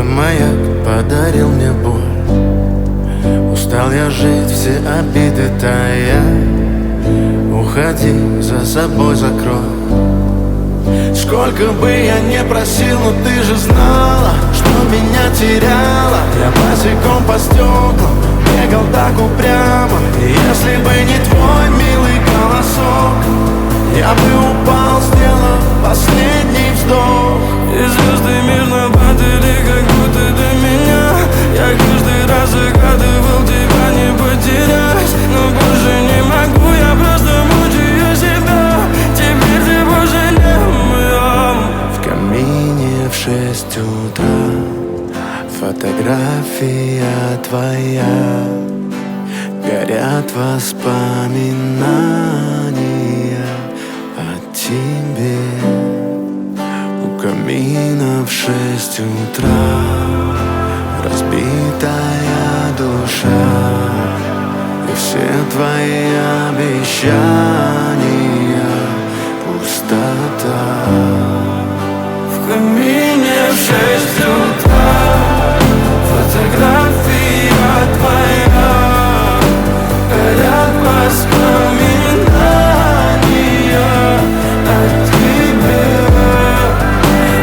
маяк подарил мне боль. Устал я жить, все обиды тая. Уходи, за собой закрой. Сколько бы я не просил, но ты же знала, что меня теряла. Я босиком по стеклам бегал так упрямо. И если бы не твой милый голосок, я бы упал, сделав последний вздох. И звезды мирно падали, как будто до меня. Я каждый раз загадывал тебя не потерять, но больше не могу, я просто мучаю себя. Теперь ты больше не моя. В камине в 6 утра фотография твоя. Горят воспоминания о тебе. У камина в 6 утра разбитая душа. И все твои обещания пустота. В камине в 6 утра фотография твоя. Горят воспоминания о тебе.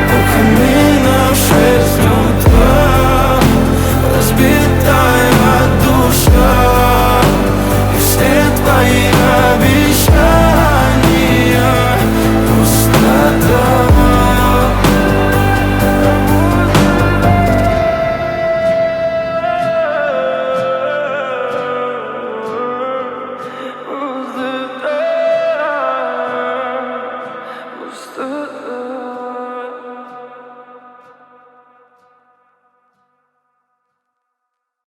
У камина в 6 утра разбитая душа. И все твои обещания пустота. Пустота.